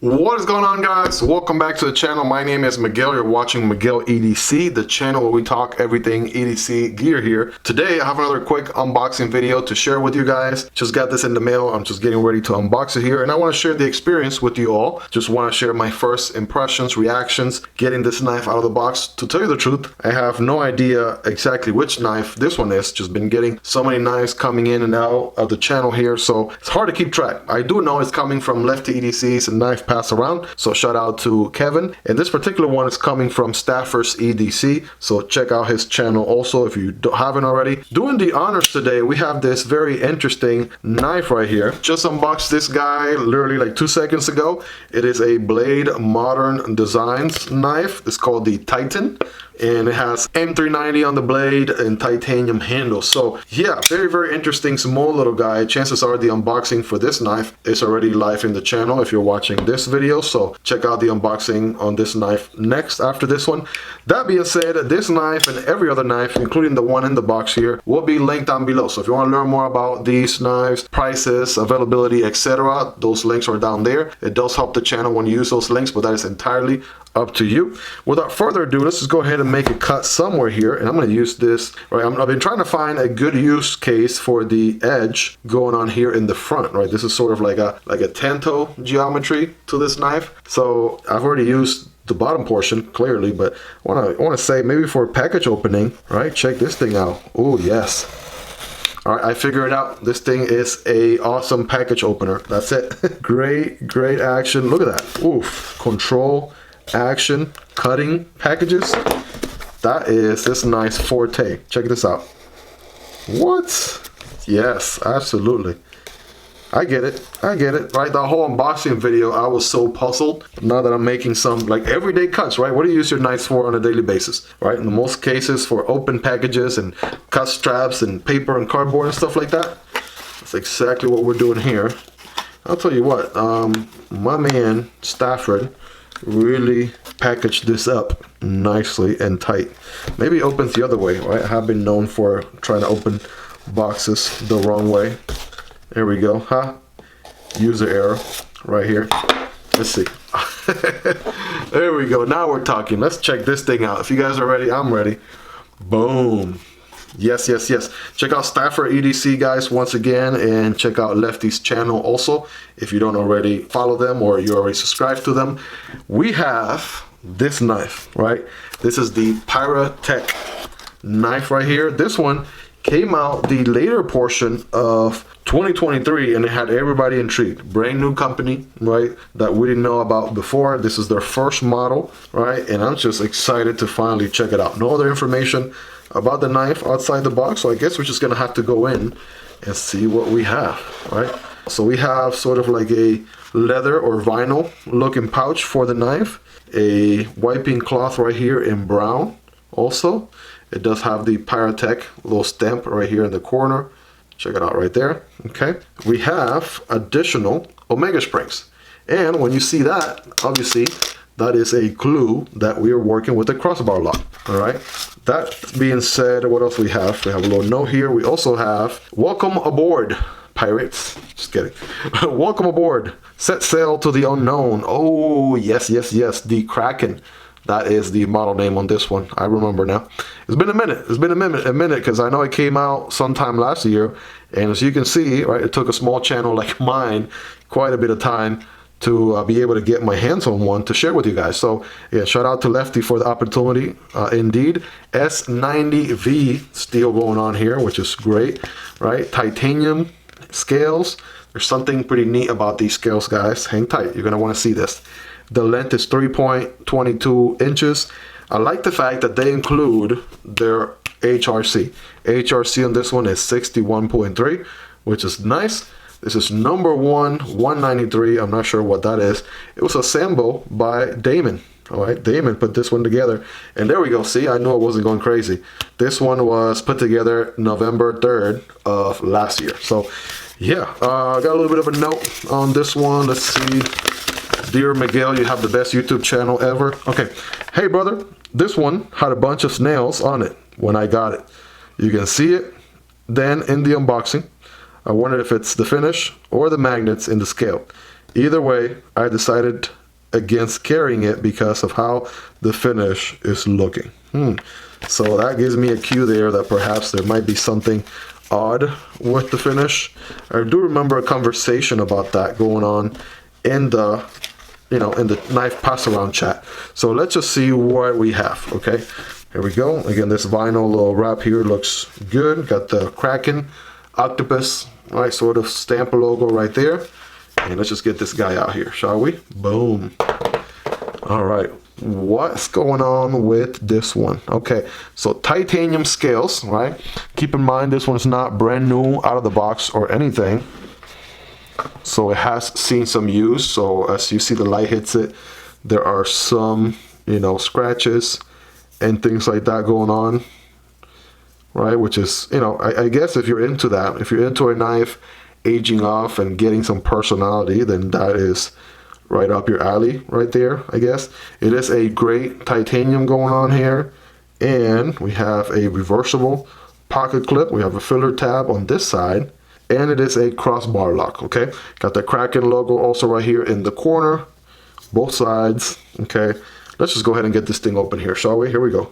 What is going on, guys? Welcome back to the channel. My name is Miguel. You're watching Miguel EDC, the channel where we talk everything EDC gear here. Today I have another quick unboxing video to share with you guys. Just got this in the mail. I'm just getting ready to unbox it here, and I want to share the experience with you all. Just want to share my first impressions, reactions, getting this knife out of the box. To tell you the truth, I have no idea exactly which knife this one is. Just been getting so many knives coming in and out of the channel here, so it's hard to keep track. I do know it's coming from Lefty EDCs and Knife Pass Around, so shout out to Kevin. And this particular one is coming from Staffers EDC, so check out his channel also if you haven't already. Doing the honors today, we have this very interesting knife right here. Just unboxed this guy literally like 2 seconds ago. It is a Blade Modern Designs knife. It's called the Titan, and it has M390 on the blade and titanium handle. So yeah, very interesting small little guy. Chances are the unboxing for this knife is already live in the channel if you're watching this video, so check out the unboxing on this knife next after this one. That being said, this knife and every other knife, including the one in the box here, will be linked down below. So if you want to learn more about these knives, prices, availability, etc., those links are down there. It does help the channel when you use those links, but that is entirely up to you. Without further ado, let's just go ahead and make a cut somewhere here, and I'm going to use this. Right, I've been trying to find a good use case for the edge going on here in the front. Right, this is sort of like a tanto geometry to this knife. So I've already used the bottom portion clearly, but I want to say maybe for package opening. Right, check this thing out. Oh yes. All right, I figured it out. This thing is a awesome package opener. That's it. great action. Look at that. Oof. Control, action, cutting packages. That is this nice forte. Check this out. What? Yes, absolutely. I get it, right? The whole unboxing video, I was so puzzled. Now that I'm making some like everyday cuts, right? What do you use your knives for on a daily basis, right? In most cases for open packages and cut straps and paper and cardboard and stuff like that. That's exactly what we're doing here. I'll tell you what, my man Stafford really packaged this up nicely and tight. Maybe it opens the other way, right? I have been known for trying to open boxes the wrong way. There we go, huh? User error right here. Let's see. There we go. Now we're talking. Let's check this thing out. If you guys are ready, I'm ready. Boom. Yes. Check out Staffer EDC, guys, once again, and check out Lefty's channel also if you don't already follow them or you already subscribe to them. We have this knife, right? This is the Piratech knife right here. This one came out the later portion of 2023, and it had everybody intrigued. Brand new company, right, that we didn't know about before. This is their first model, right? And I'm just excited to finally check it out. No other information about the knife outside the box, so I guess we're just gonna have to go in and see what we have, right? So we have sort of like a leather or vinyl looking pouch for the knife, a wiping cloth right here in brown. Also, it does have the Piratech little stamp right here in the corner. Check it out right there. Okay, we have additional Omega springs, and when you see that, obviously that is a clue that we are working with a crossbar lock. All right, that being said, what else we have? We have a little note here. We also have welcome aboard, pirates. Just kidding. Welcome aboard, set sail to the unknown. Oh yes, the Kraken. That is the model name on this one. I remember now. It's been a minute. It's been a minute, because I know it came out sometime last year. And as you can see, right, it took a small channel like mine quite a bit of time to be able to get my hands on one to share with you guys. So yeah, shout out to Lefty for the opportunity. Indeed, S90V steel going on here, which is great, right? Titanium scales. There's something pretty neat about these scales, guys. Hang tight. You're gonna want to see this. The length is 3.22 inches. I like the fact that they include their HRC. HRC on this one is 61.3, which is nice. This is number 193. I'm not sure what that is. It was assembled by Damon. All right, Damon put this one together. And there we go. See, I knew I wasn't going crazy. This one was put together November 3rd of last year. So yeah, I got a little bit of a note on this one. Let's see. Dear Miguel, you have the best YouTube channel ever. Okay. Hey, brother, this one had a bunch of snails on it when I got it. You can see it then in the unboxing. I wondered if it's the finish or the magnets in the scale. Either way, I decided against carrying it because of how the finish is looking. So that gives me a cue there that perhaps there might be something odd with the finish. I do remember a conversation about that going on in the in the knife pass around chat. So let's just see what we have. Okay, here we go. Again, this vinyl little wrap here looks good. Got the Kraken octopus, right, sort of stamp logo right there. And let's just get this guy out here, shall we? Boom. All right, what's going on with this one? Okay, so titanium scales, right? Keep in mind this one's not brand new out of the box or anything. So it has seen some use. So as you see the light hits it, there are some, scratches and things like that going on, right? Which is, I guess if you're into that, if you're into a knife aging off and getting some personality, then that is right up your alley right there, I guess. It is a great titanium going on here. And we have a reversible pocket clip. We have a filler tab on this side. And it is a crossbar lock, okay? Got the Kraken logo also right here in the corner, both sides, okay? Let's just go ahead and get this thing open here, shall we? Here we go.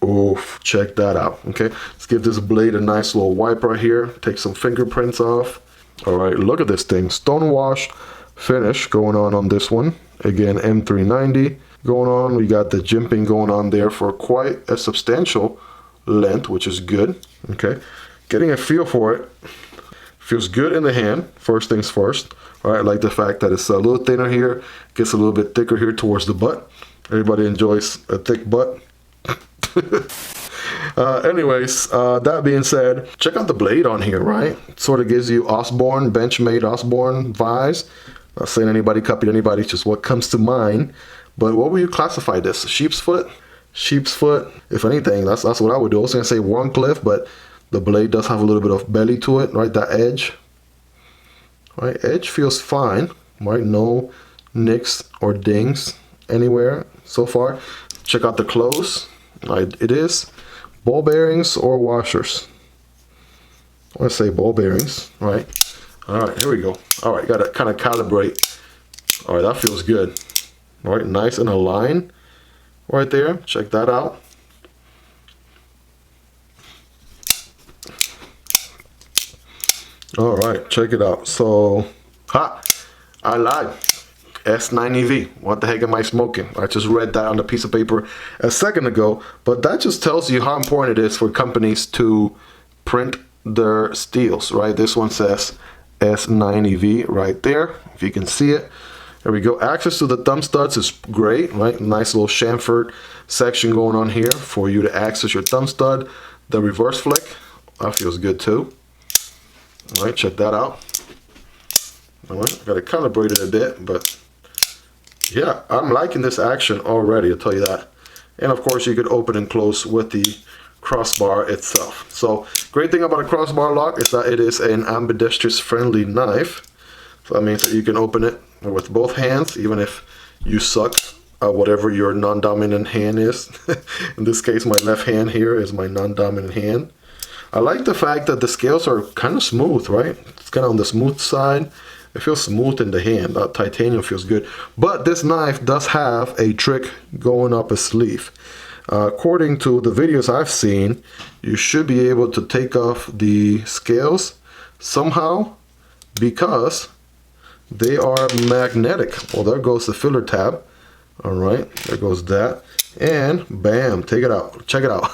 Oof, check that out, okay? Let's give this blade a nice little wipe right here. Take some fingerprints off. All right, look at this thing. Stonewashed finish going on this one. Again, M390 going on. We got the jimping going on there for quite a substantial length, which is good, okay? Getting a feel for it. Feels good in the hand, first things first. All right, I like the fact that it's a little thinner here, gets a little bit thicker here towards the butt. Everybody enjoys a thick butt. Anyways, that being said, check out the blade on here, right? It sort of gives you Osborne, Benchmade Osborne vibes. Not saying anybody copied anybody, just what comes to mind. But what would you classify this? Sheep's foot? Sheep's foot? If anything, that's what I would do. I was going to say Warncliffe, but the blade does have a little bit of belly to it, right? That edge. Right, edge feels fine, right? No nicks or dings anywhere so far. Check out the close. Right, it is ball bearings or washers. I want to say ball bearings, right? All right, here we go. All right, got to kind of calibrate. All right, that feels good. All right, nice and aligned right there. Check that out. All right, check it out. So, I lied. S90V. What the heck am I smoking? I just read that on a piece of paper a second ago, but that just tells you how important it is for companies to print their steels, right? This one says S90V right there, if you can see it. There we go. Access to the thumb studs is great, right? Nice little chamfered section going on here for you to access your thumb stud. The reverse flick, that feels good too. All right, check that out. All right, got to calibrate it a bit, but yeah, I'm liking this action already, I'll tell you that. And of course, you could open and close with the crossbar itself. So, great thing about a crossbar lock is that it is an ambidextrous friendly knife. So that means that you can open it with both hands, even if you suck at whatever your non-dominant hand is. In this case, my left hand here is my non-dominant hand. I like the fact that the scales are kind of smooth, right? It's kind of on the smooth side. It feels smooth in the hand. That titanium feels good. But this knife does have a trick going up a sleeve. According to the videos I've seen, you should be able to take off the scales somehow because they are magnetic. Well, there goes the filler tab. All right, there goes that. And bam, take it out. Check it out.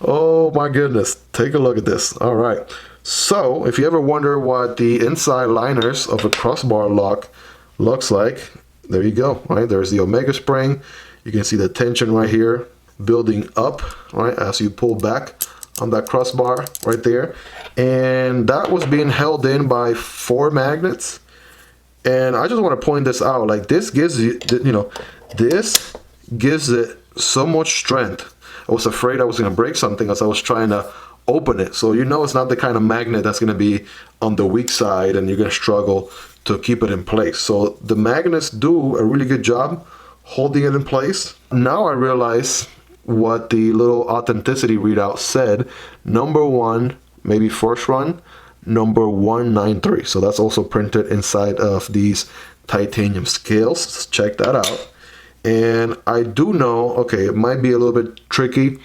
Oh my goodness. Take a look at this. All right. So if you ever wonder what the inside liners of a crossbar lock looks like, there you go, right? There's the Omega spring. You can see the tension right here building up, right, as you pull back on that crossbar right there. And that was being held in by 4 magnets. And I just want to point this out. Like, this gives you, this gives it so much strength. I was afraid I was going to break something as I was trying to open it. So it's not the kind of magnet that's going to be on the weak side and you're going to struggle to keep it in place. So the magnets do a really good job holding it in place. Now I realize what the little authenticity readout said. Number 1, maybe first run, number 193. So that's also printed inside of these titanium scales. Check that out. And I do know, okay, it might be a little bit tricky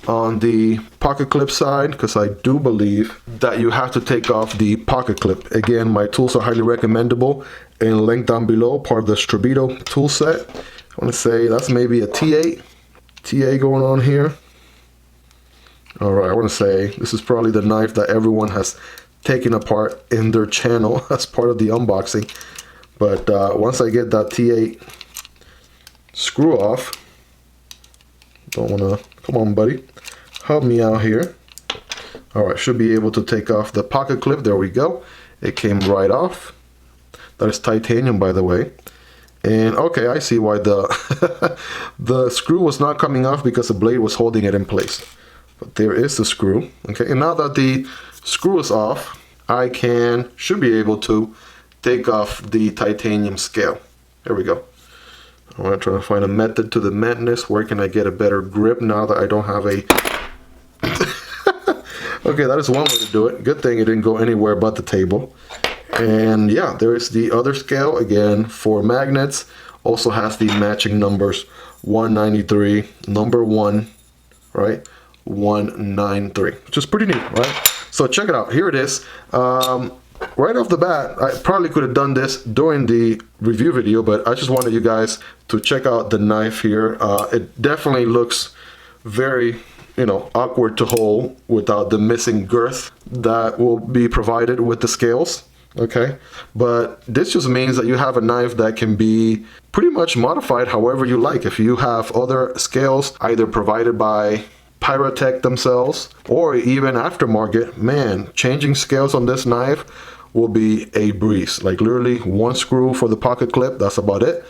on the pocket clip side, because I do believe that you have to take off the pocket clip. Again, my tools are highly recommendable and linked down below, part of the Spyderco tool set. I want to say that's maybe a T8 going on here. All right, I want to say this is probably the knife that everyone has taken apart in their channel as part of the unboxing. But once I get that T8 screw off, don't want to, come on buddy, help me out here. All right, should be able to take off the pocket clip. There we go. It came right off. That is titanium, by the way. And okay, I see why the the screw was not coming off, because the blade was holding it in place. But there is the screw. Okay, and now that the screw is off, I should be able to take off the titanium scale. There we go. I want to try to find a method to the madness. Where can I get a better grip now that I don't have a... Okay, that is one way to do it. Good thing it didn't go anywhere but the table. And yeah, there is the other scale, again, for magnets. Also has the matching numbers, 193, number 1, right? 193, which is pretty neat, right? So check it out. Here it is. Right off the bat, I probably could have done this during the review video, but I just wanted you guys to check out the knife here. It definitely looks very, you know, awkward to hold without the missing girth that will be provided with the scales. Okay, but this just means that you have a knife that can be pretty much modified however you like. If you have other scales either provided by Piratech themselves or even aftermarket, man, changing scales on this knife will be a breeze. Like literally one screw for the pocket clip, that's about it.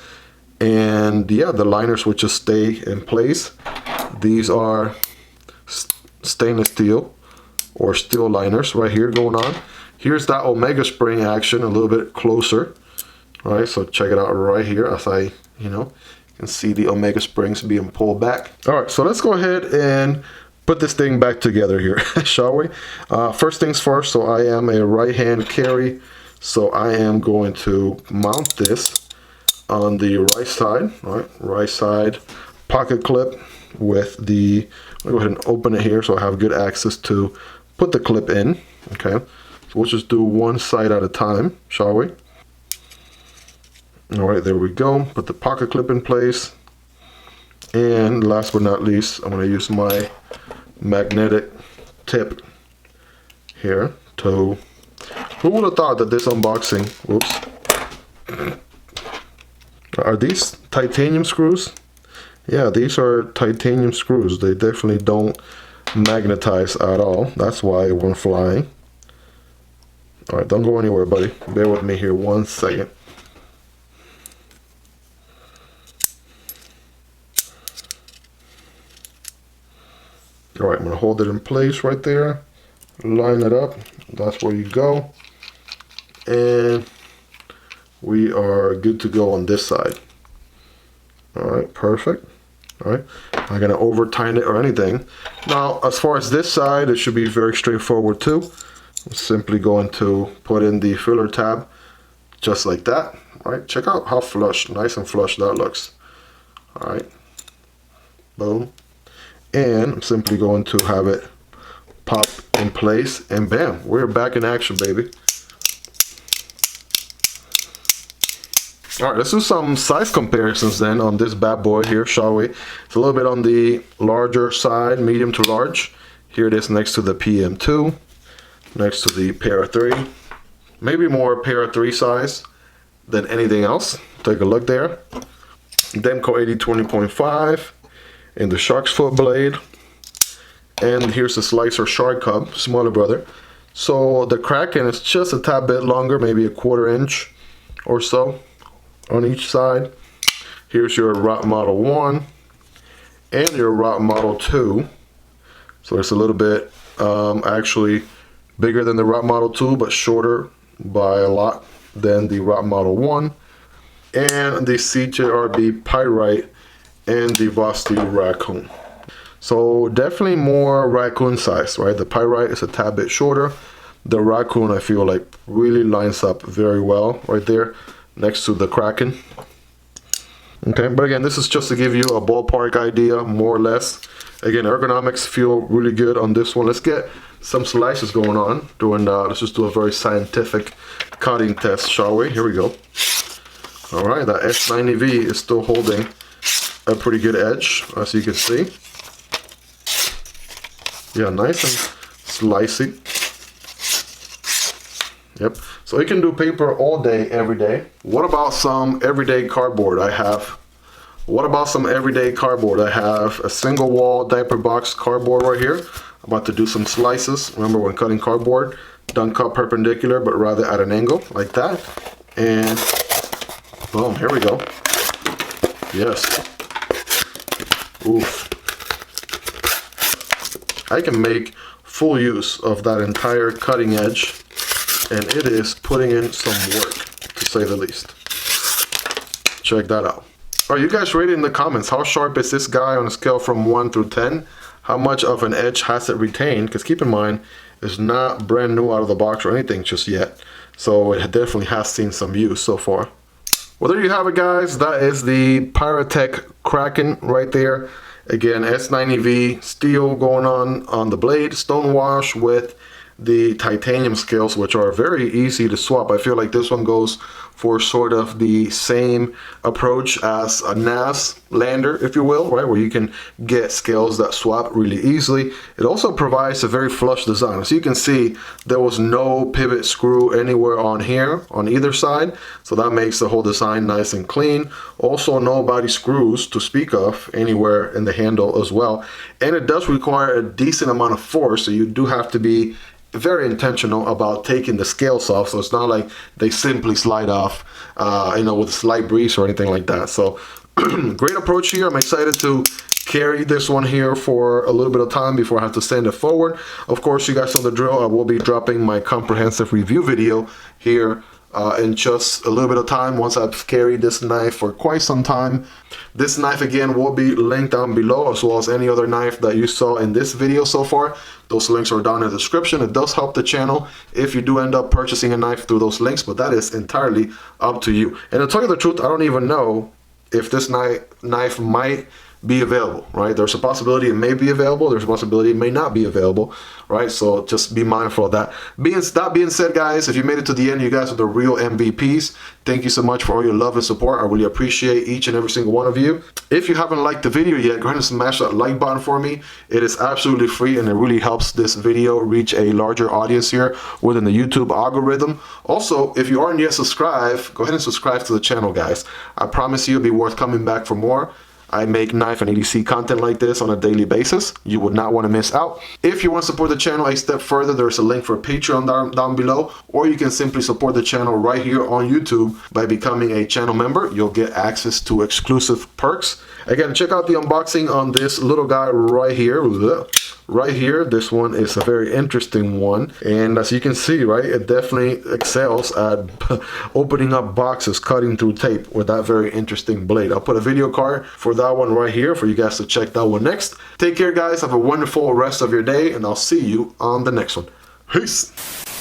And yeah, the liners would just stay in place. These are stainless steel or steel liners right here going on. Here's that Omega spring action a little bit closer. All right, so check it out right here as I, you know, can see the Omega springs being pulled back. All right, so let's go ahead and put this thing back together here, shall we? First things first, so I am a right-hand carry, so I am going to mount this on the right side, all right, right side pocket clip with the, I'll go ahead and open it here so I have good access to put the clip in, okay? So we'll just do one side at a time, shall we? All right, there we go. Put the pocket clip in place. And last but not least, I'm going to use my magnetic tip here to... Who would have thought that this unboxing... Whoops. Are these titanium screws? Yeah, these are titanium screws. They definitely don't magnetize at all. That's why it went flying. All right, don't go anywhere, buddy. Bear with me here 1 second. All right, I'm gonna hold it in place right there. Line it up. That's where you go. And we are good to go on this side. All right, perfect. All right, I'm not gonna over tighten it or anything. Now, as far as this side, it should be very straightforward too. I'm simply going to put in the filler tab just like that. All right, check out how flush, nice and flush that looks. All right, boom. And I'm simply going to have it pop in place, and bam, we're back in action, baby. All right, let's do some size comparisons then on this bad boy here, shall we? It's a little bit on the larger side, medium to large. Here it is next to the PM2, next to the Para 3. Maybe more Para 3 size than anything else. Take a look there. Demko AD 20.5 in the shark's foot blade. And here's the Slicer Shark Cub, smaller brother. So the Kraken is just a tad bit longer, maybe a 1/4 inch or so on each side. Here's your ROT Model 1 and your ROT Model 2. So it's a little bit actually bigger than the ROT Model 2, but shorter by a lot than the ROT Model 1. And the CJRB Pyrite and the Vosteed Raccoon. So definitely more raccoon size, right? The Pyrite is a tad bit shorter. The Raccoon, I feel like, really lines up very well right there next to the Kraken. Okay, but again, this is just to give you a ballpark idea, more or less. Again, ergonomics feel really good on this one. Let's get some slices going on. Let's just do a very scientific cutting test, shall we? Here we go. All right, that S90V is still holding a pretty good edge, as you can see. Yeah, nice and slicey. Yep, so you can do paper all day, every day. What about some everyday cardboard? I have a single wall diaper box cardboard right here. I'm about to do some slices. Remember, when cutting cardboard, don't cut perpendicular, but rather at an angle, like that. And boom, here we go. Yes. Oof. I can make full use of that entire cutting edge, and it is putting in some work, to say the least. Check that out. All right, you guys rate it in the comments. How sharp is this guy on a scale from 1 through 10? How much of an edge has it retained? Because keep in mind, it's not brand new out of the box or anything just yet. So it definitely has seen some use so far. Well, there you have it, guys. That is the Piratech Kraken right there. Again, S90V steel going on the blade, stonewash with the titanium scales, which are very easy to swap. I feel like this one goes for sort of the same approach as a NAS lander, if you will, right, where you can get scales that swap really easily. It also provides a very flush design. As you can see, there was no pivot screw anywhere on here on either side, so that makes the whole design nice and clean. Also, no body screws to speak of anywhere in the handle as well, and it does require a decent amount of force, so you do have to be very intentional about taking the scales off, so it's not like they simply slide off with a slight breeze or anything like that. So great approach here. I'm excited to carry this one here for a little bit of time before I have to send it forward. Of course, you guys know the drill. I will be dropping my comprehensive review video here in just a little bit of time once I've carried this knife for quite some time. This knife again will be linked down below, as well as any other knife that you saw in this video so far. Those links are down in the description. It does help the channel if you do end up purchasing a knife through those links, but that is entirely up to you. And to tell you the truth, I don't even know if this knife might be available, right? There's a possibility it may be available. There's a possibility it may not be available, right? So just be mindful of that. That being said, guys, if you made it to the end, you guys are the real MVPs. Thank you so much for all your love and support. I really appreciate each and every single one of you. If you haven't liked the video yet, go ahead and smash that like button for me. It is absolutely free, and it really helps this video reach a larger audience here within the YouTube algorithm. Also, if you aren't yet subscribed, go ahead and subscribe to the channel, guys. I promise you it'll be worth coming back for more. I make knife and EDC content like this on a daily basis. You would not want to miss out. If you want to support the channel a step further, there's a link for Patreon down below, or you can simply support the channel right here on YouTube by becoming a channel member. You'll get access to exclusive perks. Again, check out the unboxing on this little guy right here. Right here, this one is a very interesting one, and as you can see, right, it definitely excels at opening up boxes, cutting through tape with that very interesting blade. I'll put a video card for that one right here for you guys to check that one next. Take care, guys. Have a wonderful rest of your day, and I'll see you on the next one. Peace.